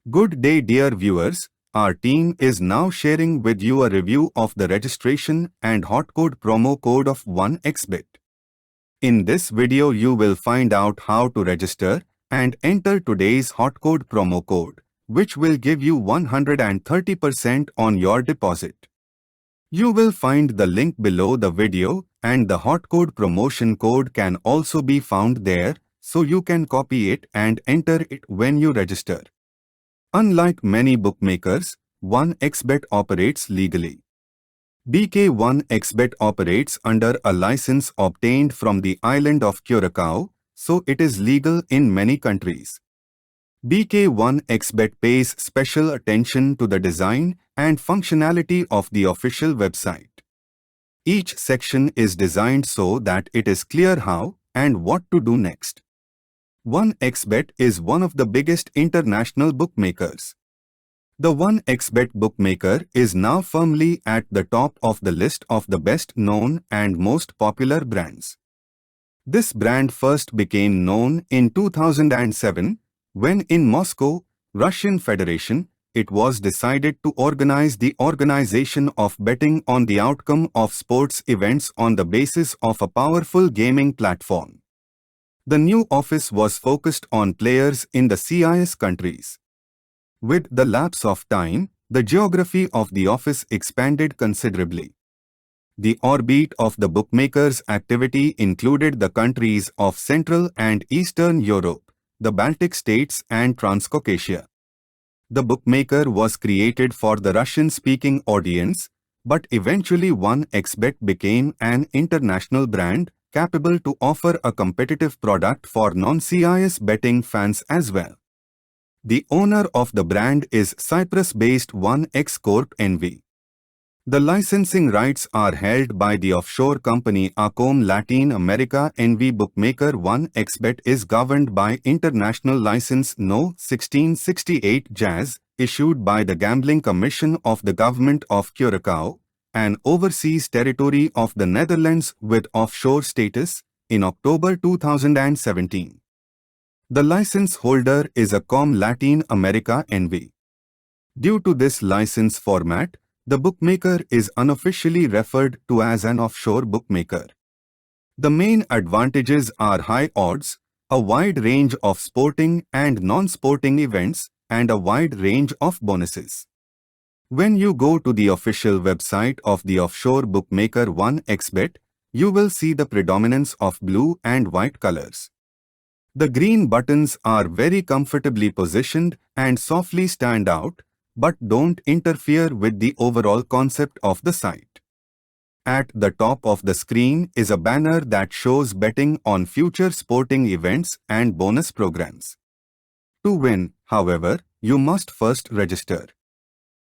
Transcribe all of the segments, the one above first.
Good day dear viewers, our team is now sharing with you a review of the registration and HOTCODE promo code of 1xbet. In this video you will find out how to register and enter today's HOTCODE promo code, which will give you 130% on your deposit. You will find the link below the video and the HOTCODE promotion code can also be found there, so you can copy it and enter it when you register. Unlike many bookmakers, 1xbet operates legally. BK1xbet operates under a license obtained from the island of Curacao, so it is legal in many countries. BK1xbet pays special attention to the design and functionality of the official website. Each section is designed so that it is clear how and what to do next. 1xbet is one of the biggest international bookmakers. The 1xbet bookmaker is now firmly at the top of the list of the best known and most popular brands. This brand first became known in 2007 when in Moscow, Russian Federation, it was decided to organize the organization of betting on the outcome of sports events on the basis of a powerful gaming platform. The new office was focused on players in the CIS countries. With the lapse of time, the geography of the office expanded considerably. The orbit of the bookmakers' activity included the countries of Central and Eastern Europe, the Baltic states and Transcaucasia. The bookmaker was created for the Russian-speaking audience, but eventually 1xbet became an international brand capable to offer a competitive product for non-CIS betting fans as well. The owner of the brand is Cyprus-based 1x Corp NV. The licensing rights are held by the offshore company Acom Latin America NV. Bookmaker 1xbet is governed by International License No. 1668 Jazz, issued by the Gambling Commission of the Government of Curacao, an overseas territory of the Netherlands with offshore status, in October 2017. The license holder is Acom Latin America NV. Due to this license format, the bookmaker is unofficially referred to as an offshore bookmaker. The main advantages are high odds, a wide range of sporting and non-sporting events, and a wide range of bonuses. When you go to the official website of the offshore bookmaker 1xbet, you will see the predominance of blue and white colors. The green buttons are very comfortably positioned and softly stand out, but don't interfere with the overall concept of the site. At the top of the screen is a banner that shows betting on future sporting events and bonus programs. To win, however, you must first register.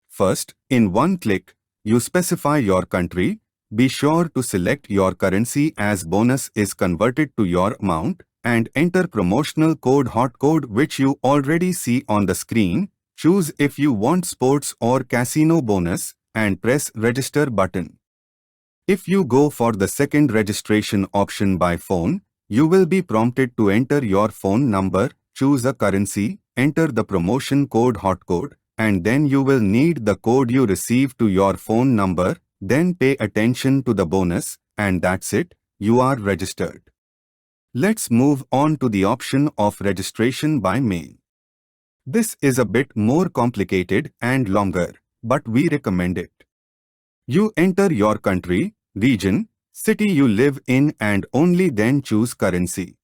First, in one click, you specify your country. Be sure to select your currency as bonus is converted to your amount and enter promotional code HOTCODE which you already see on the screen. Choose if you want sports or casino bonus and press register button. If you go for the second registration option by phone, you will be prompted to enter your phone number, choose a currency, enter the promotion code HOTCODE, and then you will need the code you receive to your phone number, then pay attention to the bonus, and that's it, you are registered. Let's move on to the option of registration by mail. This is a bit more complicated and longer, but we recommend it. You enter your country, region, city you live in and only then choose currency.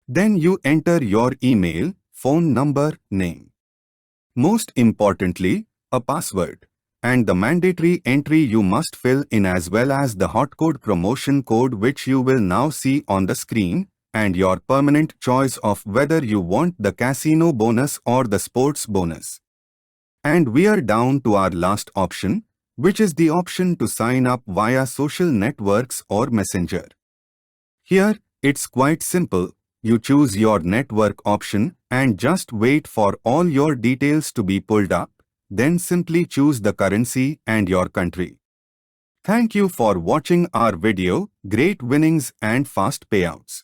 Then you enter your email, phone number, name. Most importantly, a password, and the mandatory entry you must fill in as well as the HOTCODE promotion code which you will now see on the screen, and your permanent choice of whether you want the casino bonus or the sports bonus. And we are down to our last option, which is the option to sign up via social networks or messenger. Here, it's quite simple. You choose your network option and just wait for all your details to be pulled up, then simply choose the currency and your country. Thank you for watching our video. Great winnings and fast payouts.